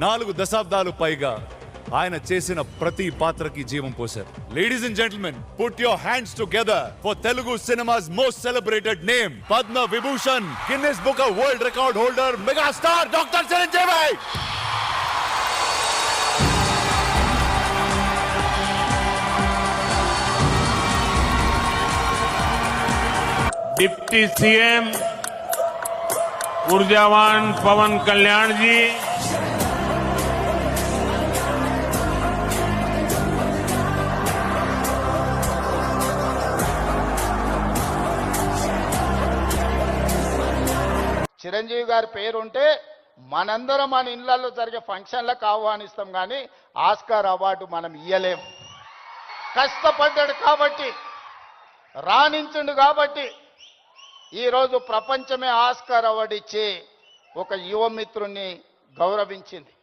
4 దశాబ్దాలు పైగా ఆయన చేసిన ప్రతి పాత్రకి జీవం పోశారు. Ladies and gentlemen, put your hands together for Telugu cinema's most celebrated name, Padma Vibhushan, Guinness book of world record holder, megastar doctor Chiranjeevi. Deputy CM ऊर्जावान पवन कल्याण जी, చిరంజీవి గారి పేరు ఉంటే మనందరం మన ఇళ్లలో జరిగే ఫంక్షన్లకు ఆహ్వానిస్తాం, కానీ ఆస్కార్ అవార్డు మనం ఇయ్యలేం. కష్టపడ్డాడు కాబట్టి, రాణించుండు కాబట్టి ఈరోజు ప్రపంచమే ఆస్కార్ అవార్డు ఇచ్చి ఒక యువమిత్రుణ్ణి గౌరవించింది.